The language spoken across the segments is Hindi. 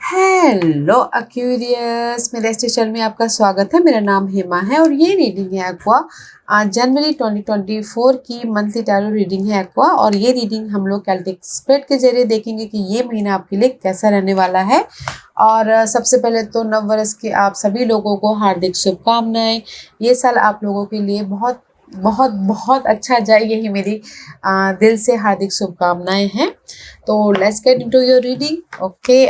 हेलो एक्वेरियस, मेरे इस चैनल में आपका स्वागत है। मेरा नाम हेमा है और ये रीडिंग है एक्वा जनवरी 2024 की मंथली टैरो रीडिंग है एक्वा। और ये रीडिंग हम लोग कैल्टिक स्प्रेड के जरिए देखेंगे कि ये महीना आपके लिए कैसा रहने वाला है। और सबसे पहले तो नव वर्ष की आप सभी लोगों को हार्दिक शुभकामनाएं। ये साल आप लोगों के लिए बहुत बहुत बहुत अच्छा जाए, यही मेरी दिल से हार्दिक शुभकामनाएं हैं। तो let's get into your reading. Okay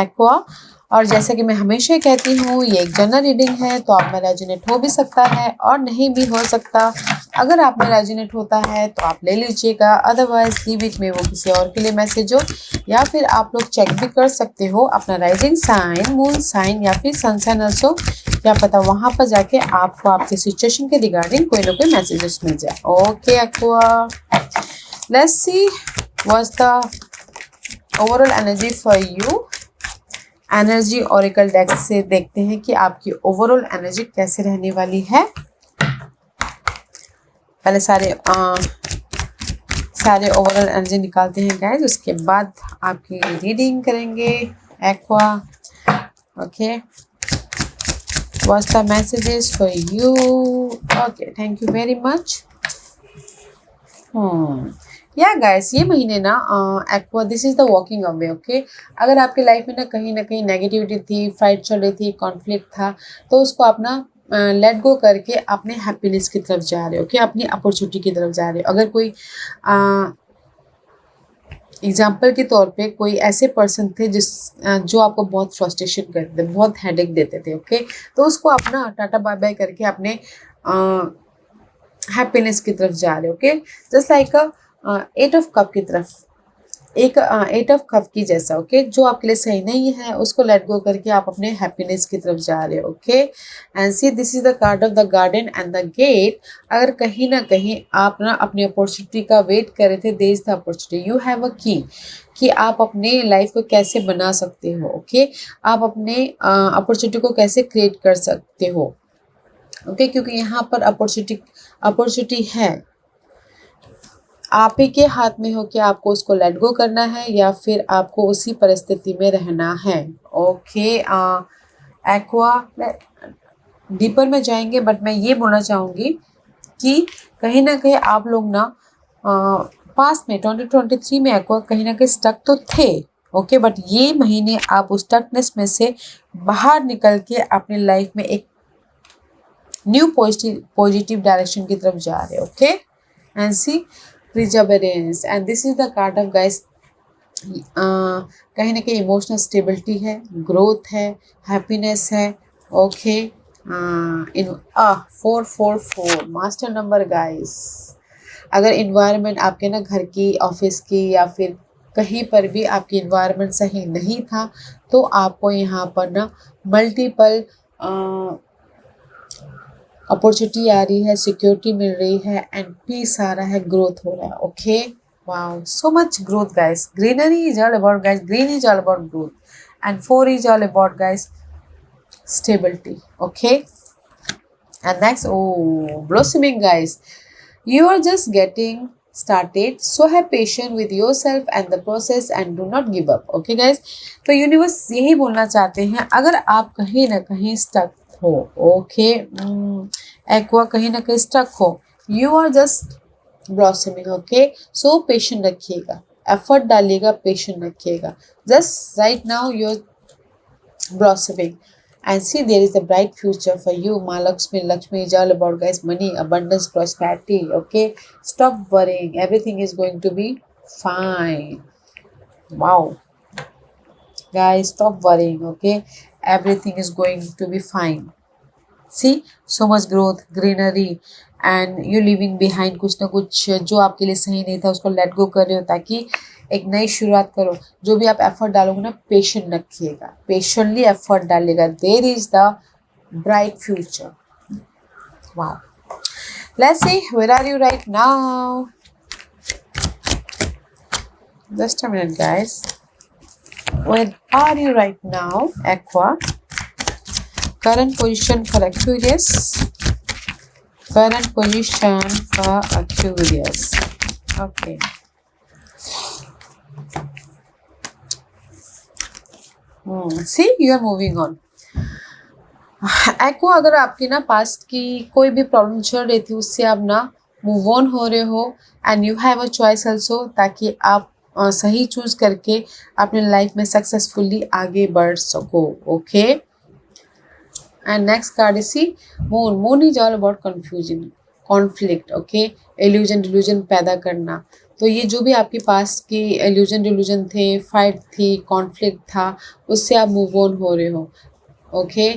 aqua, और जैसा कि मैं हमेशा कहती हूँ, ये एक जनरल रीडिंग है, तो आप में रेजोनेट हो भी सकता है और नहीं भी हो सकता। अगर आप में रेजोनेट होता है तो आप ले लीजिएगा, अदरवाइज लीव इट में वो किसी और के लिए मैसेज हो। या फिर आप लोग चेक भी कर सकते हो अपना राइजिंग साइन, मून साइन या फिर सन साइन ऑल्सो। क्या पता वहाँ पर जाके आपको आपके सिचुएशन के रिगार्डिंग कोई ना कोई मैसेजेस मिल जाए। Okay aqua, let's see what's the overall energy for you. Energy Oracle deck से देखते हैं कि आपकी ओवरऑल एनर्जी कैसे रहने वाली है। पहले सारे ओवरऑल एनर्जी निकालते हैं गाइस, उसके बाद आपकी रीडिंग करेंगे aqua. Okay, what's the messages for you. Okay, thank you very much. या गाइस, ये महीने ना aqua this is the walking away. Okay, अगर आपकी लाइफ में ना कहीं नेगेटिविटी थी, फाइट चल रही थी, कॉन्फ्लिक्ट था, तो उसको आप ना लेट गो करके अपने हैप्पीनेस की तरफ जा रहे हो। ओके, अपनी अपॉर्चुनिटी की तरफ जा रहे हो। अगर कोई एग्जाम्पल के तौर पे कोई ऐसे पर्सन थे जो आपको बहुत फ्रस्ट्रेशन करते थे, बहुत हेडेक देते थे। ओके, तो उसको आप ना टाटा बाय बाय करके अपने हैप्पीनेस की तरफ जा रहे हो। Okay, just like at of cup की तरफ, एक एट ऑफ कप की जैसा। ओके, जो आपके लिए सही नहीं है उसको लेट गो करके आप अपने हैप्पीनेस की तरफ जा रहे हो। Okay, and see this is the card of the garden and the gate. अगर कहीं ना कहीं आप ना अपनी अपॉर्चुनिटी का वेट कर रहे थे, there is the opportunity, you have a की कि आप अपने लाइफ को कैसे बना सकते हो। ओके, आप अपने अपॉर्चुनिटी को कैसे क्रिएट कर सकते हो। ओके, क्योंकि यहाँ पर अपॉर्चुनिटी है, आप ही के हाथ में हो कि आपको उसको लेट गो करना है या फिर आपको उसी परिस्थिति में रहना है। ओके एक्वा, डीपर में जाएंगे, बट मैं ये बोलना चाहूँगी कि कहीं ना कहीं आप लोग ना पास्ट में 2023 में एक्वा कहीं ना कहीं स्टक तो थे। ओके, बट ये महीने आप उस स्टकनेस में से बाहर निकल के अपनी लाइफ में एक न्यू पॉजिटिव डायरेक्शन की तरफ जा रहे हो। Okay, and see perseverance, and this is the card of guys. कहीं ना कहीं इमोशनल स्टेबिलिटी है, ग्रोथ है, हैप्पीनेस है। Okay, in 444 master number guys. अगर इन्वायरमेंट आपके ना घर की, ऑफिस की या फिर कहीं पर भी आपकी इन्वायरमेंट सही नहीं था, तो आपको यहाँ पर ना मल्टीपल अपॉर्चुनिटी आ रही है, सिक्योरिटी मिल रही है, एंड पीस आ रहा है, ग्रोथ हो रहा है। Okay, wow, so much growth guys. Greenery is all about guys, green is all about growth, and 4 is all about guys stability. Okay, and next, oh, blossoming guys, you are just getting started, so have patience with yourself and the process and do not give up. Okay guys, तो यूनिवर्स यही बोलना चाहते हैं, अगर आप कहीं ना कहीं स्टक हो, ओके एक्वा कहीं ना कहीं स्टक हो, you are just blossoming. Okay, so patient रखिएगा, एफर्ट डालिएगा, पेशेंट रखिएगा। Just right now your blossoming, and see there is a bright future for you. Lakshmi is all about guys money, abundance, prosperity. Okay, stop worrying, everything is going to be fine. Wow guys, stop worrying. Okay, everything is going to be fine. See, so much growth, greenery, and you leaving behind कुछ ना कुछ जो आपके लिए सही नहीं था उसको लेट गो कर रहे हो, ताकि एक नई शुरुआत करो। जो भी आप एफर्ट डालोगे ना, पेशेंट रखिएगा, पेशेंटली एफर्ट डालिएगा, there is the bright future. Wow, let's see where are you right now. Just a minute guys, where are you right now Aqua. Current position for Aquarius. Current position for Aquarius. Okay. See you are moving on. Aqua, अगर आपकी ना पास्ट की कोई भी प्रॉब्लम चल रही थी उससे आप ना मूव ऑन हो रहे हो and you have a choice also, ताकि आप सही चूज करके अपने लाइफ में सक्सेसफुली आगे बढ़ सको। Okay, and next card is see moon. Moon is all about confusion, conflict, okay, illusion delusion पैदा करना। तो ये जो भी आपके पास की एल्यूजन डिल्यूजन थे, फाइट थी, कॉन्फ्लिक्ट था, उससे आप मूव ऑन हो रहे हो। Okay,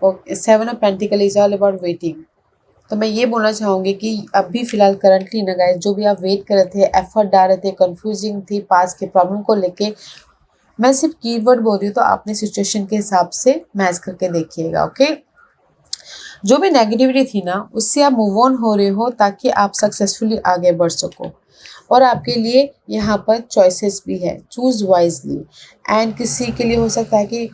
okay, seven of pentacle is all about waiting. तो मैं ये बोलना चाहूँगी कि अभी फ़िलहाल करंटली ना गाइस, जो भी आप वेट कर रहे थे, एफर्ट डाल रहे थे, कंफ्यूजिंग थी पास के प्रॉब्लम को लेके, मैं सिर्फ कीवर्ड बोल रही हूँ, तो आपने सिचुएशन के हिसाब से मैच करके देखिएगा। ओके, जो भी नेगेटिविटी थी ना उससे आप मूव ऑन हो रहे हो ताकि आप सक्सेसफुली आगे बढ़ सको। और आपके लिए यहाँ पर चॉइसेस भी है, चूज वाइजली। एंड किसी के लिए हो सकता है कि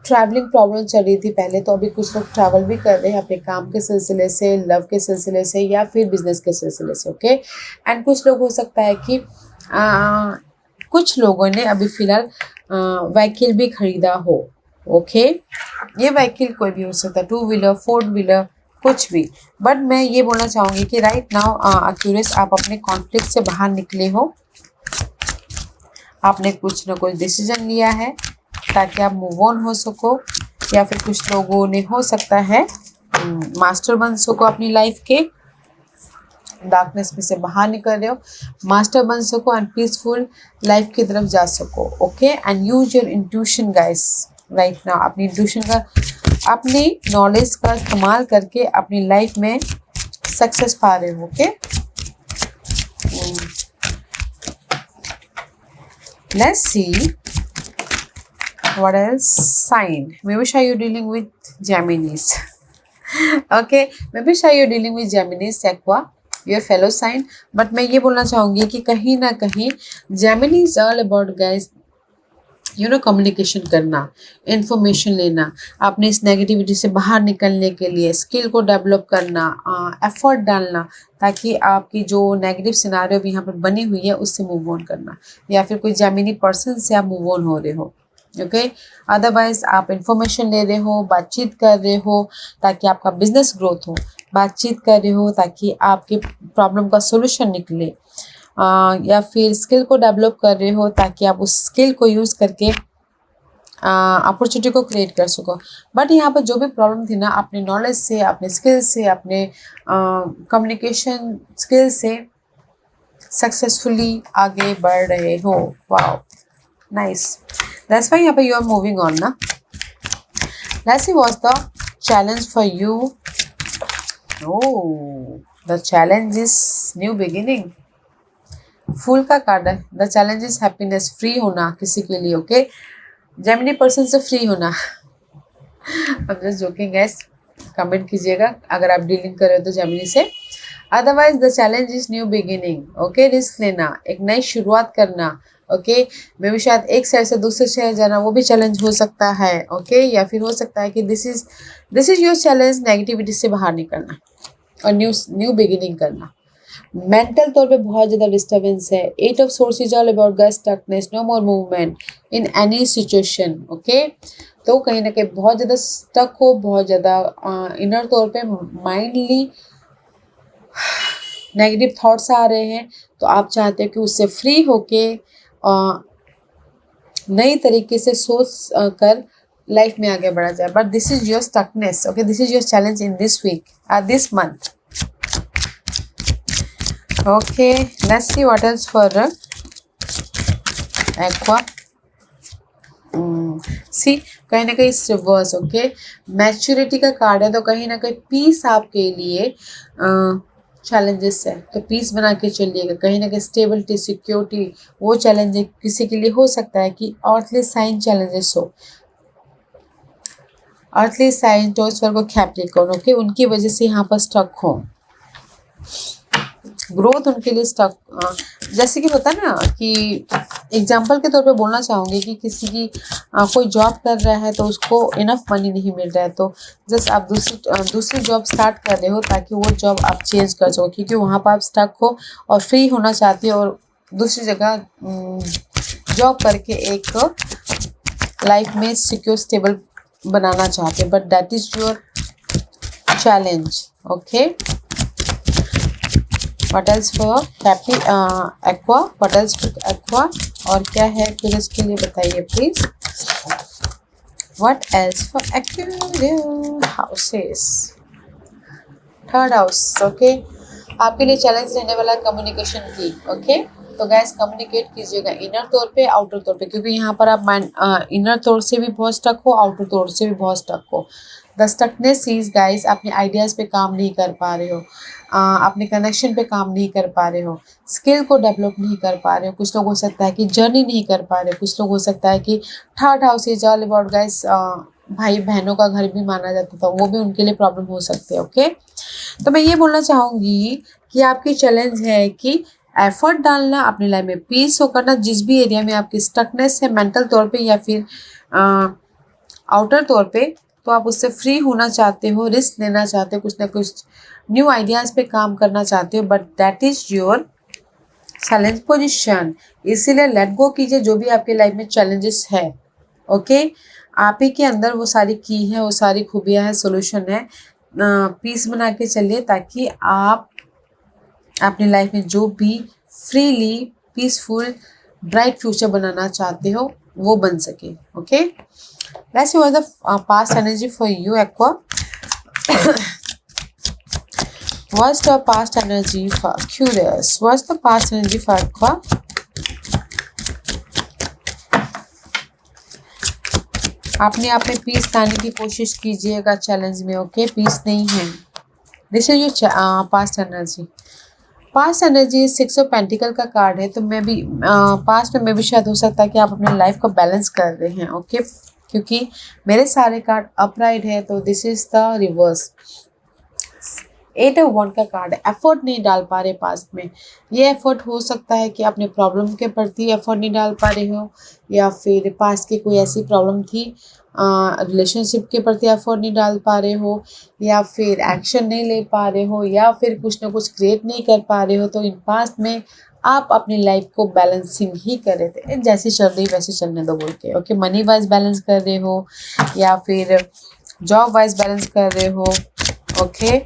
ट्रैवलिंग प्रॉब्लम चल रही थी पहले, तो अभी कुछ लोग ट्रैवल भी कर रहे हैं अपने काम के सिलसिले से, लव के सिलसिले से, या फिर बिजनेस के सिलसिले से। ओके, एंड कुछ लोग हो सकता है कि कुछ लोगों ने अभी फ़िलहाल व्हीकल भी खरीदा हो। ओके, ये व्हीकल कोई भी हो सकता है, 2 व्हीलर, 4 व्हीलर, कुछ भी। बट मैं ये बोलना चाहूँगी कि राइट नाउ एक्यूरेस, आप अपने कॉन्फ्लिक्ट से बाहर निकले हो, आपने कुछ ना कुछ डिसीजन लिया है ताकि आप मूव ऑन हो सको। या फिर कुछ लोगों ने हो सकता है मास्टर बन सको अपनी लाइफ के, डार्कनेस में से बाहर निकल रहे हो, मास्टर बन सको एंड पीसफुल लाइफ की तरफ जा सको। Okay, and use your intuition guys right now. अपनी इंट्यूशन का, अपनी नॉलेज का इस्तेमाल करके अपनी लाइफ में सक्सेस पा रहे हो। Okay, let's C what else sign. Maybe shy you're dealing with Geminis. Okay, maybe shy you're dealing with Geminis, Aqua, your fellow sign. But मैं ये बोलना चाहूँगी कि कहीं ना कहीं Gemini is all about guys, you know, communication करना, इंफॉर्मेशन लेना, अपने इस नेगेटिविटी से बाहर निकलने के लिए स्किल को डेवलप करना, एफर्ट डालना, ताकि आपकी जो नेगेटिव सिनारियो भी यहाँ पर बनी हुई है उससे मूव ऑन करना। या फिर कोई जेमिनी पर्सन से आप मूव ऑन हो रहे हो। ओके, अदरवाइज आप इंफॉर्मेशन ले रहे हो, बातचीत कर रहे हो ताकि आपका बिजनेस ग्रोथ हो, बातचीत कर रहे हो ताकि आपके प्रॉब्लम का सोल्यूशन निकले, या फिर स्किल को डेवलप कर रहे हो ताकि आप उस स्किल को यूज़ करके अपॉर्चुनिटी को क्रिएट कर सको। बट यहाँ पर जो भी प्रॉब्लम थी ना, अपने नॉलेज से, अपने स्किल से, अपने कम्युनिकेशन स्किल से सक्सेसफुली आगे बढ़ रहे हो। वाओ, नाइस, दैट्स व्हाई यहाँ पे यू आर मूविंग ऑन ना। Let's see what's the challenge for you. Oh, the challenge is new beginning. Fool का कार्ड है। The challenge is happiness, free होना किसी के लिए। ओके, जेमिनी पर्सन से फ्री होना। I'm just joking guys, comment कीजिएगा अगर आप डीलिंग कर रहे हो तो जेमिनी से। Otherwise the challenge is new beginning. Okay, risk लेना, एक नई शुरुआत करना। ओके, मे भी शायद एक शहर से दूसरे शहर जाना, वो भी चैलेंज हो सकता है। ओके, या फिर हो सकता है कि this is your challenge, negativity से बाहर निकलना और न्यू बिगिनिंग करना। मेंटल तौर पे बहुत ज़्यादा डिस्टर्बेंस है। 8 of swords is all about guys stuckness, no more movement in any situation. Okay, तो कहीं ना कहीं बहुत ज़्यादा स्टक हो, बहुत ज़्यादा इनर तौर पे माइंडली नेगेटिव थॉट्स आ रहे हैं, तो आप चाहते हो कि उससे फ्री होके नई तरीके से सोच कर लाइफ में आगे बढ़ा जाए। But this is your stuckness. Okay, this is your challenge in this week, this month. Okay, let's see what else for Aqua. See, कहीं ना कहीं इस रिवर्स। ओके, मैच्योरिटी का कार्ड है, तो कहीं ना कहीं पीस आपके लिए चैलेंजेस है, तो पीस बना के चलिएगा। कहीं ना कहीं स्टेबिलिटी, सिक्योरिटी, वो चैलेंज किसी के लिए हो सकता है कि अर्थली साइन चैलेंजेस हो, अर्थली साइन, टॉर्च वर्गो, कैप्रिकॉर्न। ओके, उनकी वजह से यहाँ पर स्टक हो, ग्रोथ उनके लिए स्टक। जैसे कि होता है ना कि एग्जाम्पल के तौर पे बोलना चाहूँगी कि किसी की कोई जॉब कर रहा है तो उसको इनफ मनी नहीं मिल रहा है, तो जस्ट आप दूसरी जॉब स्टार्ट कर रहे हो ताकि वो जॉब आप चेंज कर सको, क्योंकि वहाँ पर आप स्टक हो और फ्री होना चाहते हो और दूसरी जगह जॉब करके एक लाइफ में सिक्योर स्टेबल बनाना चाहते हैं, but that is your challenge. Okay, what else for happy aqua, what else for aqua, और क्या है फिर इसके लिए बताइए please. What else for aqua houses, third house. Okay, आपके लिए चैलेंज रहने वाला कम्युनिकेशन की। ओके, तो गैस कम्युनिकेट कीजिएगा इनर तौर पे, आउटर तौर पे, क्योंकि यहाँ पर आप इनर तौर से भी बहुत स्टक हो, आउटर तौर से भी बहुत स्टक हो। द स्टकनेस इज गाइस, अपने आइडियाज़ पे काम नहीं कर पा रहे हो, अपने कनेक्शन पे काम नहीं कर पा रहे हो, स्किल को डेवलप नहीं कर पा रहे हो। कुछ लोग हो सकता है कि जर्नी नहीं कर पा रहे हो, कुछ लोग हो सकता है कि third house is all about guys, भाई बहनों का घर भी माना जाता था, वो भी उनके लिए प्रॉब्लम हो सकते हैं। ओके, तो मैं ये बोलना चाहूँगी कि आपकी चैलेंज है कि एफर्ट डालना, अपनी लाइफ में पीस हो करना, जिस भी एरिया में आपकी स्टकनेस है मेंटल तौर पे या फिर आउटर तौर पे, तो आप उससे फ्री होना चाहते हो, रिस्क लेना चाहते हो, कुछ ना कुछ न्यू आइडियाज़ पे काम करना चाहते हो, but that is your challenge position. इसीलिए लेट गो कीजिए जो भी आपके लाइफ में चैलेंजेस है। ओके, आप ही के अंदर वो सारी की है, वो सारी खूबियाँ हैं, सोल्यूशन है। पीस बना के चलिए ताकि आप अपनी लाइफ में जो भी फ्रीली पीसफुल ब्राइट फ्यूचर बनाना चाहते हो वो बन सके। Okay, let's see the past energy for you aqua. What's the past energy for Aquarius? What's the past energy for Aqua? अपने आप में पीस लाने की कोशिश कीजिएगा चैलेंज में। ओके, पीस नहीं है। This is your past energy. Past energy 6 of pentacle का कार्ड है, तो मैं भी पास्ट में भी शायद हो सकता है कि आप अपने लाइफ को बैलेंस कर रहे हैं। ओके, क्योंकि मेरे सारे कार्ड अपराइट है, तो this is the reverse. 8 of wand का कार्ड है, एफर्ट नहीं डाल पा रहे पास्ट में। ये एफर्ट हो सकता है कि अपने प्रॉब्लम के प्रति एफर्ट नहीं डाल पा रहे हो, या फिर पास्ट की कोई ऐसी प्रॉब्लम थी, रिलेशनशिप के प्रति एफर्ट नहीं डाल पा रहे हो, या फिर एक्शन नहीं ले पा रहे हो, या फिर कुछ ना कुछ क्रिएट नहीं कर पा रहे हो। तो इन पास्ट में आप अपनी लाइफ को बैलेंसिंग ही कर रहे थे, जैसे चल रही वैसे चलने दो बोल के। ओके, मनी वाइज बैलेंस कर रहे हो या फिर जॉब वाइज बैलेंस कर रहे हो। Okay,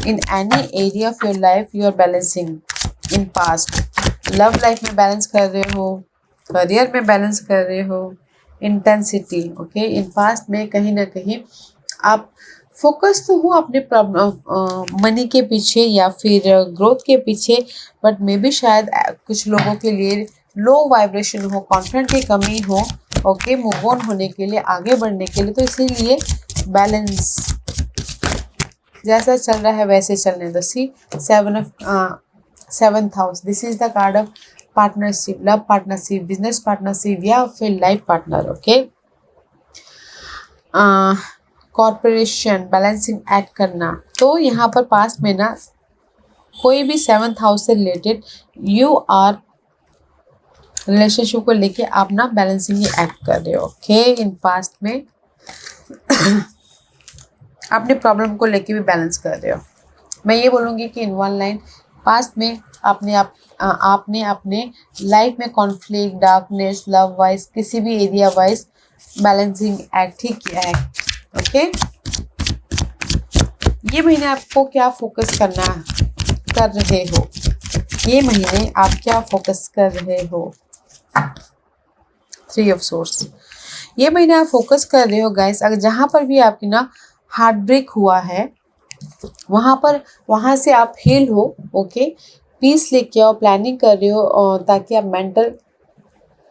in any area of your life you are balancing in past। Love life में बैलेंस कर रहे हो, करियर में बैलेंस कर रहे हो, इंटेंसिटी। ओके, इन पास्ट में कहीं ना कहीं आप फोकस तो हो अपने मनी के पीछे या फिर ग्रोथ के पीछे, बट मे बी शायद कुछ लोगों के लिए लो वाइब्रेशन हो, कॉन्फिडेंट की कमी हो। ओके, मूव ऑन होने के लिए, आगे बढ़ने के लिए, तो इसीलिए बैलेंस जैसा चल रहा है वैसे चलने दो। सी 7th house, this is the card of partnership, love partnership, business partnership या फिर life partner. Okay, corporation, balancing act करना। तो यहाँ पर पास्ट में ना कोई भी 7th हाउस से रिलेटेड यू आर रिलेशनशिप को लेके आप ना बैलेंसिंग एक्ट कर रहे हो। ओके, इन पास्ट में अपने प्रॉब्लम को लेके भी बैलेंस कर रहे हो। मैं ये बोलूँगी कि इन वन लाइन, पास्ट में आपने अपने लाइफ में कॉन्फ्लिक्ट, डार्कनेस, लव वाइज, किसी भी एरिया वाइज बैलेंसिंग एक्ट ही किया है। ओके, ये महीने आपको क्या फोकस करना कर रहे हो, ये महीने आप क्या फोकस कर रहे हो। 3 ऑफ सोर्स, ये महीने आप फोकस कर रहे हो गाइस, अगर जहाँ पर भी आपकी ना हार्ट ब्रेक हुआ है वहाँ से आप हील हो। ओके, पीस लेके आओ, प्लानिंग कर रहे हो ताकि आप मेंटल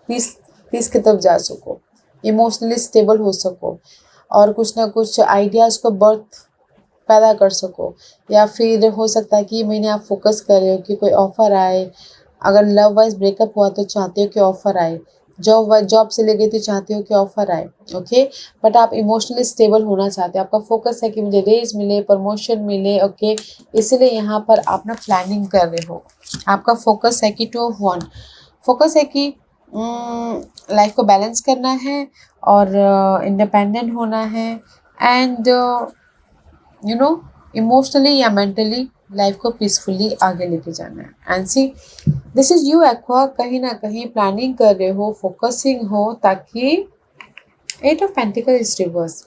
पीस की तरफ जा सको, इमोशनली स्टेबल हो सको, और कुछ ना कुछ आइडियाज़ को बर्थ पैदा कर सको। या फिर हो सकता है कि ये महीने आप फोकस कर रहे हो कि कोई ऑफ़र आए, अगर लव वाइज ब्रेकअप हुआ तो चाहते हो कि ऑफ़र आए, जॉब से ले गई तो चाहते हो कि ऑफ़र आए। ओके, बट आप इमोशनली स्टेबल होना चाहते हो, आपका फोकस है कि मुझे रेज मिले, प्रमोशन मिले। ओके, इसीलिए यहाँ पर आप ना प्लानिंग कर रहे हो, आपका फोकस है कि 2 ऑफ 1, फोकस है कि लाइफ को बैलेंस करना है और इंडिपेंडेंट होना है, एंड इमोशनली या मेंटली लाइफ को पीसफुली आगे लेके जाना है। And see this is you aqua, कहीं ना कहीं प्लानिंग कर रहे हो, फोकसिंग हो, ताकि 8 ऑफ पेंटिकल इज रिवर्स।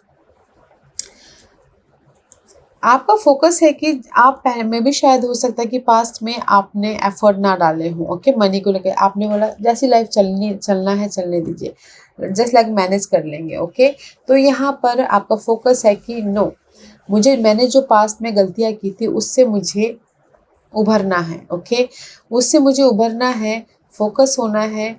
आपका फोकस है कि आप में भी शायद हो सकता है कि पास्ट में आपने एफर्ट ना डाले हो, ओके, मनी को लेकर आपने बोला जैसी लाइफ चलना है चलने दीजिए, जस्ट लाइक मैनेज कर लेंगे, ओके। तो यहाँ पर आपका फोकस है कि नो, मैंने जो पास्ट में गलतियाँ की थी उससे मुझे उभरना है, ओके, उससे मुझे उभरना है, फोकस होना है,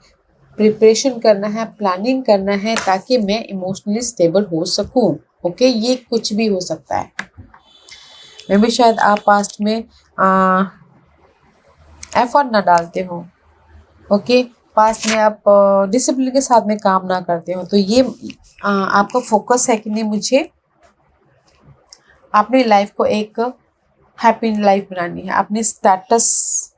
प्रिपरेशन करना है, प्लानिंग करना है, ताकि मैं इमोशनली स्टेबल हो सकूं, ओके। ये कुछ भी हो सकता है, मे भी शायद आप पास्ट में एफर्ट ना डालते हो, ओके, पास्ट में आप डिसिप्लिन के साथ में काम ना करते हो, तो ये आपका फोकस है कि नहीं, मुझे अपनी लाइफ को एक हैप्पी लाइफ बनानी है, अपनी स्टेटस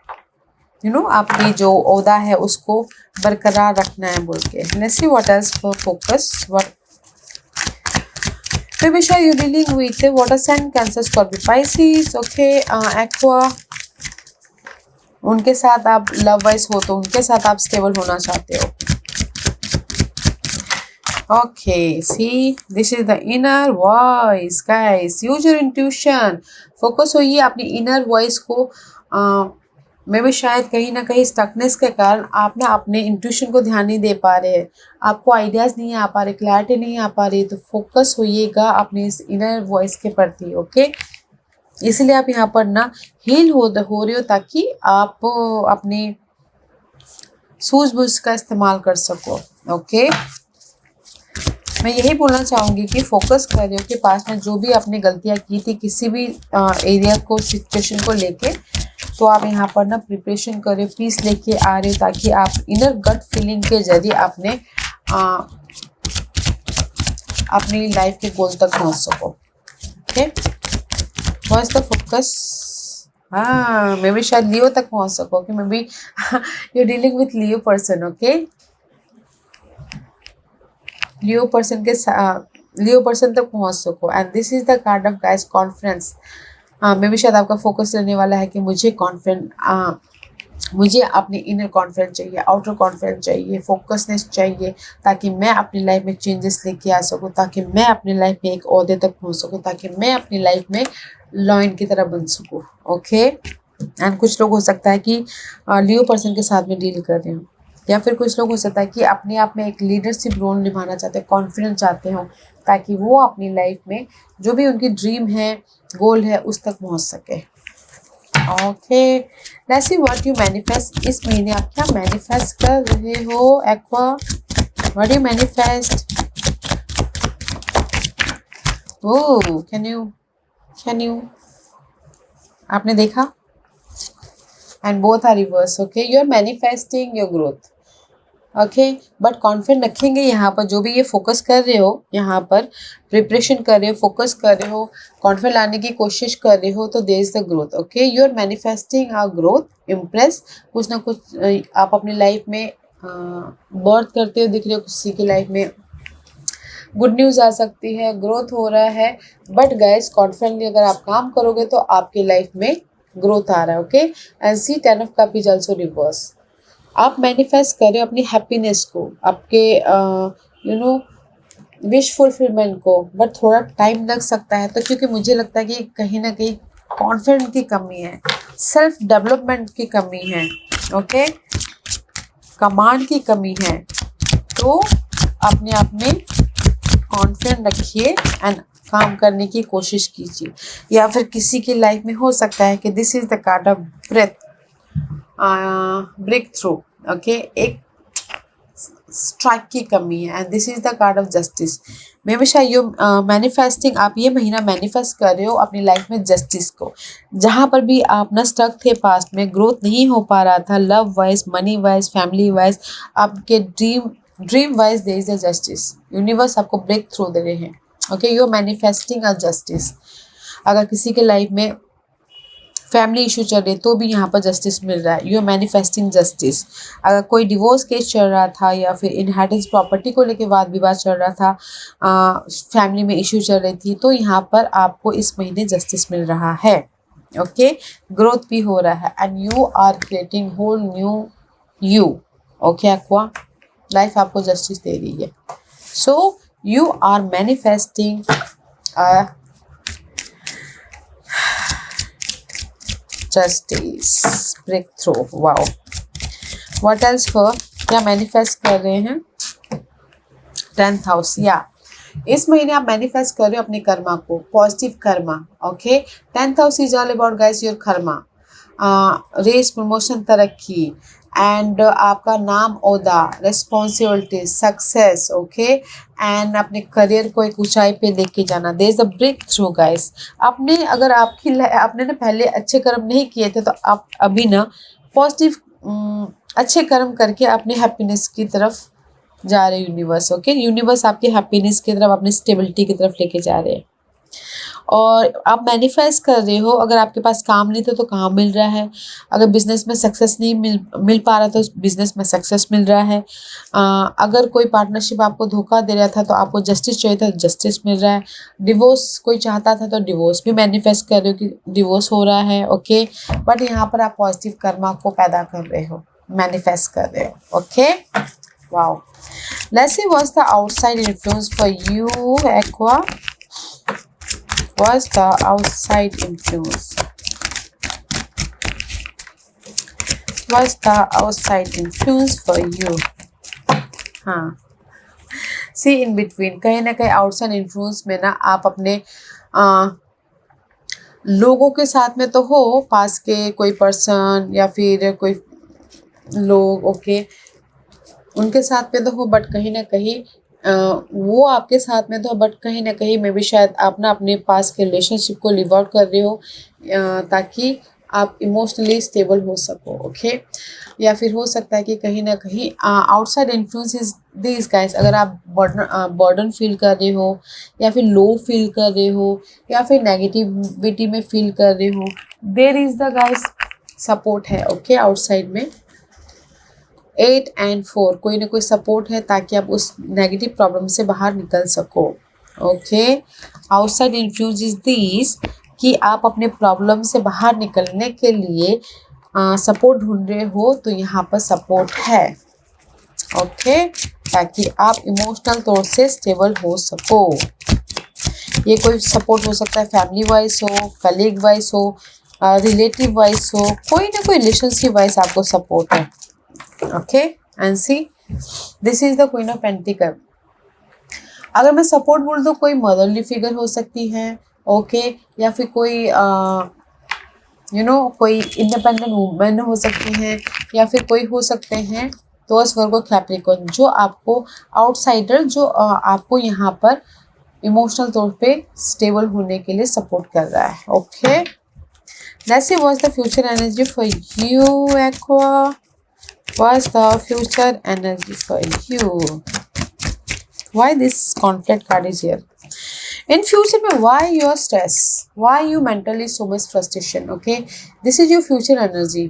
आपकी जो ओहदा है उसको बरकरार रखना है बोल के। Let's see what else for focus, what maybe sure you're dealing with water sign, Cancer, Scorpio, Pisces, okay, Aqua, उनके साथ आप लव वाइज हो तो उनके साथ आप स्टेबल होना चाहते हो, okay. C this is the inner voice guys, use your intuition, focus होइए अपनी इनर वॉइस को। मे भी शायद कहीं ना कहीं स्टकनेस के कारण आप ना अपने इंट्यूशन को ध्यान नहीं दे पा रहे हैं, आपको आइडियाज़ नहीं आ पा रहे, क्लैरिटी नहीं आ पा रही, तो फोकस होइएगा अपनी इस इनर वॉइस के प्रति, ओके। इसलिए आप यहाँ पर ना हील हो रहे हो, ताकि आप अपनी सूझबूझ का इस्तेमाल कर सको, ओके। मैं यही बोलना चाहूँगी कि फोकस कर रहे हो कि पास्ट में जो भी आपने गलतियाँ की थी किसी भी एरिया को, सिचुएशन को लेके, तो आप यहाँ पर ना प्रिपरेशन कर रहे हो, पीस लेके आ रहे हो, ताकि आप इनर गट फीलिंग के जरिए अपने अपनी लाइफ के गोल तक पहुँच सको, okay. What is the focus? हाँ, मे भी शायद लियो तक पहुँच सको, कि may be you dealing with Leo person, okay. Leo person तक पहुँच सको, and this is the card of guys confidence. May भी शायद आपका फोकस रहने वाला है कि मुझे अपने इनर कॉन्फिडेंस चाहिए, आउटर कॉन्फिडेंस चाहिए, फोकसनेस चाहिए, ताकि मैं अपनी लाइफ में चेंजेस लेके आ सकूँ, ताकि मैं अपनी लाइफ में एक ओहदे तक पहुँच सकूँ, ताकि मैं अपनी लाइफ में लॉयन की तरह बन सकूँ, ओके। एंड कुछ लोग हो सकता है कि लियो पर्सन के साथ में डील कर रहे हो, या फिर कुछ लोग हो सकता है कि अपने आप में एक लीडरशिप रोल निभाना चाहते हैं, कॉन्फिडेंस चाहते हो, ताकि वो अपनी लाइफ में जो भी उनकी ड्रीम है, गोल है, उस तक पहुंच सके, okay. Let's see what you manifest. इस महीने आप क्या मैनिफेस्ट कर रहे हो Aqua? What you manifest? Oh, can you आपने देखा? And both are reverse, okay. You are manifesting your growth, okay, but confident रखेंगे यहाँ पर, जो भी ये फोकस कर रहे हो, यहाँ पर प्रिपरेशन कर रहे हो, फोकस कर रहे हो, कॉन्फिडेंट लाने की कोशिश कर रहे हो, तो there is the growth, okay. You are manifesting a growth, impress, कुछ ना कुछ आप अपनी लाइफ में बर्थ करते हो दिख रहे हो, किसी की लाइफ में गुड न्यूज़ आ सकती है, ग्रोथ हो रहा है, बट गाइस कॉन्फिडेंटली अगर आप काम करोगे तो आपकी लाइफ में ग्रोथ आ रहा है, okay. And see 10 of cup is also reverse. आप मैनिफेस्ट करें अपनी हैप्पीनेस को, आपके विश फुलफिलमेंट को, बट थोड़ा टाइम लग सकता है, तो क्योंकि मुझे लगता है कि कहीं ना कहीं कॉन्फिडेंस की कमी है, सेल्फ डेवलपमेंट की कमी है, ओके, कमांड की कमी है, तो अपने आप में कॉन्फिडेंट रखिए एंड काम करने की कोशिश कीजिए। या फिर किसी की लाइफ में हो सकता है कि this is the card of breakthrough, okay, एक स्ट्राइक की कमी है, and this is the card of justice. Maybe शायद यू मैनिफेस्टिंग, आप ये महीना मैनिफेस्ट कर रहे हो अपनी लाइफ में जस्टिस को, जहाँ पर भी आप ना स्टक थे पास्ट में, ग्रोथ नहीं हो पा रहा था, love wise, money wise, family wise, आपके dream wise, there is a justice. Universe आपको ब्रेक थ्रू दे रहे हैं, okay. You are manifesting a justice. अगर किसी के लाइफ में फैमिली इशू चल रहे तो भी यहाँ पर जस्टिस मिल रहा है, यू आर मैनिफेस्टिंग जस्टिस। अगर कोई डिवोर्स केस चल रहा था, या फिर इनहेरिटेंस प्रॉपर्टी को लेके वाद विवाद चल रहा था, फैमिली में इशू चल रही थी, तो यहाँ पर आपको इस महीने जस्टिस मिल रहा है, ओके, ग्रोथ भी हो रहा है and you are creating whole new you. Okay Aqua, life आपको जस्टिस दे रही है। So you are manifesting justice, breakthrough. Wow, what else for, क्या मैनिफेस्ट कर रहे हैं? 10th हाउस, या इस महीने आप मैनिफेस्ट कर रहे हो अपने कर्मा को, positive karma. Okay, 10th house is all about guys your karma, race, promotion, तरक्की एंड आपका नाम, ओदा, रिस्पॉन्सिबिलिटी, सक्सेस। ओके, एंड अपने करियर को एक ऊंचाई पे लेके जाना। There is a breakthrough guys. आपने अगर आपने ना पहले अच्छे कर्म नहीं किए थे तो आप अभी ना पॉजिटिव अच्छे कर्म करके अपने हैप्पीनेस की तरफ जा रहे यूनिवर्स। ओके, यूनिवर्स आपके हैप्पीनेस की तरफ, अपनी स्टेबिलिटी की तरफ लेके जा रहे हैं। और आप मैनिफेस्ट कर रहे हो, अगर आपके पास काम नहीं था तो काम मिल रहा है, अगर बिजनेस में सक्सेस नहीं मिल पा रहा तो बिजनेस में सक्सेस मिल रहा है, अगर कोई पार्टनरशिप आपको धोखा दे रहा था तो आपको जस्टिस चाहिए था, जस्टिस मिल रहा है, डिवोर्स कोई चाहता था तो डिवोर्स भी मैनिफेस्ट कर रहे हो कि डिवोर्स हो रहा है। ओके, बट यहाँ पर आप पॉजिटिव कर्मा को पैदा कर रहे हो, मैनिफेस्ट कर रहे हो। Okay, wow, let's see what's the outside influence for you Aqua. What's the outside influence? What's the outside influence for you? हाँ, see in between, कहीं ना कहीं आउटसाइड इन्फ्लुएंस में ना आप अपने लोगों के साथ में तो हो, पास के कोई पर्सन या फिर कोई लोग, ओके, उनके साथ में तो हो, बट कहीं ना कहीं वो आपके साथ में तो, बट कहीं ना कहीं में भी शायद आप ना अपने पास के रिलेशनशिप को लिव आउट कर रहे हो ताकि आप इमोशनली स्टेबल हो सको। ओके, या फिर हो सकता है कि कहीं ना कहीं outside influence is this guys, अगर आप बर्डन फील कर रहे हो या फिर लो फील कर रहे हो या फिर नेगेटिविटी में फील कर रहे हो, there is the guys support है। ओके, आउटसाइड में 8 and 4 कोई ना कोई सपोर्ट है ताकि आप उस नेगेटिव प्रॉब्लम से बाहर निकल सको। Okay, outside influence is this कि आप अपने प्रॉब्लम से बाहर निकलने के लिए सपोर्ट ढूंढ रहे हो, तो यहाँ पर सपोर्ट है। ओके, ताकि आप इमोशनल तौर से स्टेबल हो सको। ये कोई सपोर्ट हो सकता है, फैमिली वाइज हो, कलीग वाइज हो, रिलेटिव वाइज हो, कोई ना कोई रिलेशनशिप वाइज आपको सपोर्ट है। Okay, and see this is the queen of pentacle. अगर मैं सपोर्ट बोल दूँ, कोई मदरली फिगर हो सकती है। ओके, या फिर कोई कोई इंडिपेंडेंट वुमेन हो सकती हैं, या फिर कोई हो सकते हैं टॉरस वर्गो कैप्रिकॉर्न, जो आपको आउटसाइडर, जो आपको यहाँ पर इमोशनल तौर पे स्टेबल होने के लिए सपोर्ट कर रहा है। Okay, let's see what's the future energy for you aqua. What's the future energy for you? Why this conflict card is here? In future में why your stress? Why you mentally so much frustration? Okay, this is your future energy,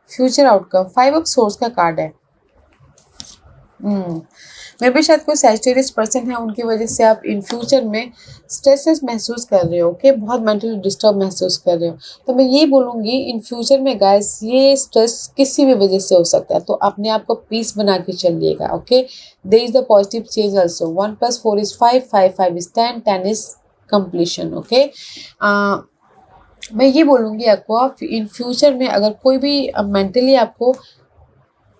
future outcome. 5 of Swords का कार्ड है। मे भी शायद कोई सैजिटेरियस पर्सन है, उनकी वजह से आप इन फ्यूचर में स्ट्रेसेस महसूस कर रहे हो। ओके, बहुत मेंटली डिस्टर्ब महसूस कर रहे हो। तो मैं ये बोलूँगी इन फ्यूचर में गाइस, ये स्ट्रेस किसी भी वजह से हो सकता है, तो अपने आप को पीस बना के चलिएगा। Okay, there is the positive change also. 1 + 4 = 5, 5 + 5 = 10, 10 is completion. Okay, मैं ये बोलूँगी आपको, इन फ्यूचर में अगर कोई भी मेंटली आपको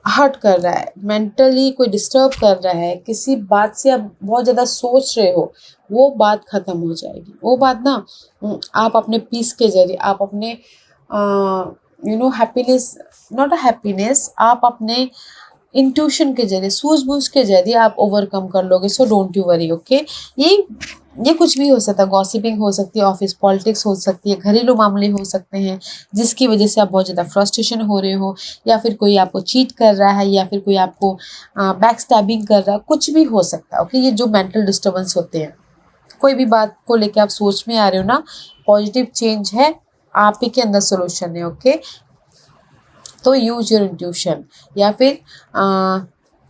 हर्ट कर रहा है, मेंटली कोई डिस्टर्ब कर रहा है, किसी बात से आप बहुत ज़्यादा सोच रहे हो, वो बात ख़त्म हो जाएगी। वो बात ना आप अपने पीस के ज़रिए, आप अपने हैप्पीनेस, नॉट अ हैप्पीनेस, आप अपने इंट्यूशन के जरिए, सूझबूझ के जरिए आप ओवरकम कर लोगे। So don't you worry. Okay, ये कुछ भी हो सकता है, गॉसिपिंग हो सकती है, ऑफिस पॉलिटिक्स हो सकती है, घरेलू मामले हो सकते हैं जिसकी वजह से आप बहुत ज़्यादा फ्रस्ट्रेशन हो रहे हो, या फिर कोई आपको चीट कर रहा है, या फिर कोई आपको बैक स्टैबिंग कर रहा है, कुछ भी हो सकता है। ओके, ये जो मेंटल डिस्टर्बेंस होते हैं, कोई भी बात को लेकर आप सोच में आ रहे हो ना, पॉजिटिव चेंज है, आप ही के अंदर सोल्यूशन है। ओके, तो यूज योर इंट्यूशन। या फिर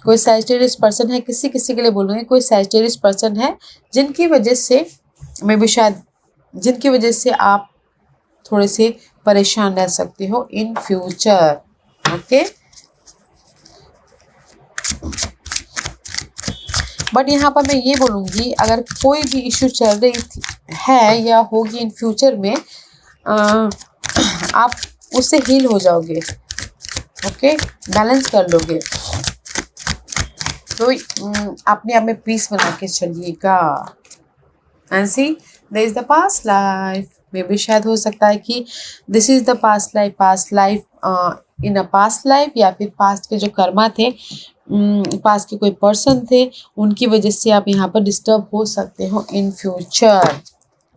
कोई सैजिटेरियस पर्सन है, किसी के लिए बोलूँगी, कोई सैजिटेरियस पर्सन है जिनकी वजह से, मैं भी शायद जिनकी वजह से आप थोड़े से परेशान रह सकते हो इन फ्यूचर। ओके, बट यहाँ पर मैं ये बोलूँगी, अगर कोई भी इशू चल रही थी है या होगी इन फ्यूचर में, आप उससे हील हो जाओगे। ओके, बैलेंस कर लोगे, तो अपने आप में पीस बना के चलिएगा। And see, there is the past life, may भी शायद हो सकता है कि this is the past life in a past life, या फिर पास्ट के जो कर्मा थे, पास्ट के कोई पर्सन थे, उनकी वजह से आप यहाँ पर डिस्टर्ब हो सकते हो in future.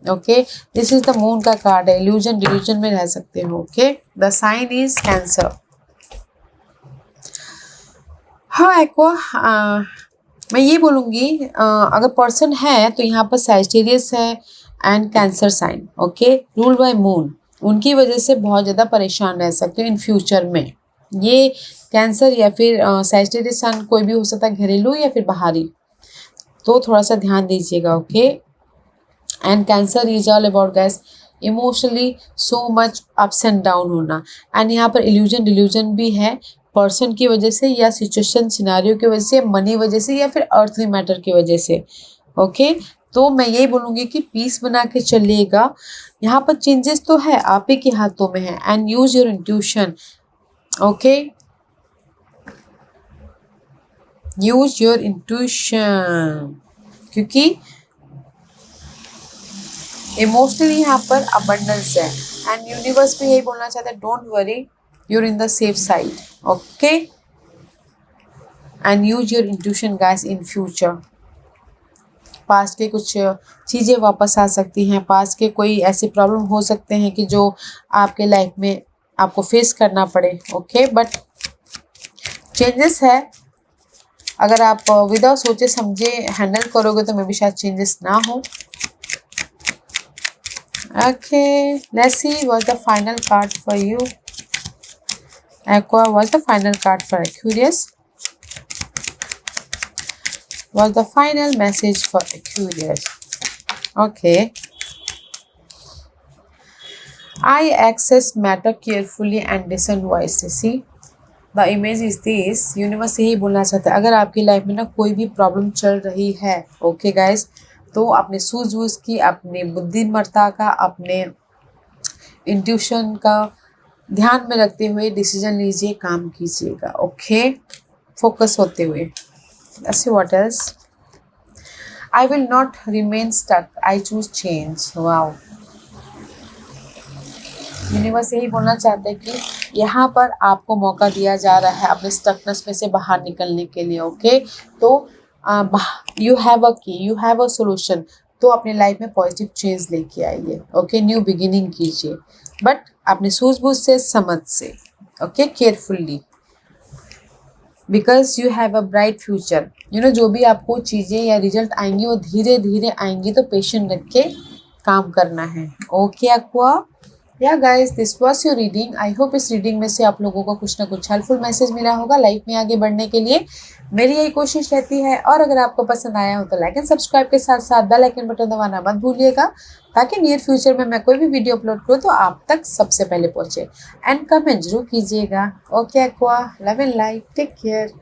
Okay, this is the moon का कार्ड है, इल्यूजन डिल्यूजन में रह सकते हो। Okay, the sign is Cancer. हाँ एक्वा, मैं ये बोलूँगी, अगर पर्सन है तो यहाँ पर सैजिटेरियस है and Cancer sign. Okay, rule by moon, उनकी वजह से बहुत ज़्यादा परेशान रह सकते हो इन फ्यूचर में। ये कैंसर या फिर सैजिटेरियस साइन कोई भी हो सकता है, घरेलू या फिर बाहरी, तो थोड़ा सा ध्यान दीजिएगा। Okay, and cancer is all about gas emotionally so much ups and down होना, एंड यहाँ पर इल्यूजन डिल्यूजन भी है पर्सन की वजह से, या सिचुएशन सिनारियो की वजह से, मनी वजह से, या फिर अर्थली मैटर की वजह से। ओके, तो मैं यही बोलूँगी कि पीस बना के चलिएगा। यहाँ पर चेंजेस तो है, आप ही के हाथों में है, and use your intuition. Okay, use your intuition, क्योंकि इमोशनली यहाँ पर अबंडेंस है, एंड यूनिवर्स भी यही बोलना चाहता है, don't worry, you're in the safe side. Okay, and use your intuition guys in future. Past के कुछ चीज़ें वापस आ सकती हैं, पास्ट के कोई ऐसे प्रॉब्लम हो सकते हैं कि जो आपके लाइफ में आपको फेस करना पड़े। ओके, बट चेंजेस है, अगर आप विदाउट सोचे समझे हैंडल करोगे तो मे बी शायद चेंजेस ना हो। Okay, let's see what the final card for you Aqua. Was the final card for Aquarius? Was the final message for Aquarius? Okay. I access matter carefully and listen wisely. See, the image is this. Universe यही बोलना चाहता है, अगर आपकी लाइफ में ना कोई भी प्रॉब्लम चल रही है, ओके गाइस, तो अपने सूझबूझ की, अपने बुद्धिमत्ता का, अपने इंट्यूशन का ध्यान में रखते हुए डिसीजन लीजिए, काम कीजिएगा। ओके, फोकस होते हुए। Let's see what else. I will not remain stuck. I choose change. Wow. Universe यही बोलना चाहते हैं कि यहाँ पर आपको मौका दिया जा रहा है अपने स्टकनेस में से बाहर निकलने के लिए। ओके, तो यू हैव अ की, यू हैव अ सोल्यूशन, तो अपने लाइफ में पॉजिटिव चेंज लेके आइए। ओके, न्यू बिगिनिंग कीजिए, बट अपने सूझबूझ से, समझ से। Okay, carefully, because you have a bright future. जो भी आपको चीज़ें या रिजल्ट आएंगी वो धीरे धीरे आएंगी, तो पेशेंट रख के काम करना है। ओके एक्वा, या guys, this was your reading. I hope इस रीडिंग में से आप लोगों को कुछ ना कुछ हेल्पफुल मैसेज मिला होगा लाइफ में आगे बढ़ने के लिए। मेरी यही कोशिश रहती है, और अगर आपको पसंद आया हो तो लाइक एंड सब्सक्राइब के साथ साथ बेल आइकन बटन दबाना मत भूलिएगा, ताकि नियर फ्यूचर में मैं कोई भी वीडियो अपलोड करूँ तो आप तक सबसे पहले पहुँचे। एंड कमेंट जरूर कीजिएगा। Okay Aqua, love and life, take care.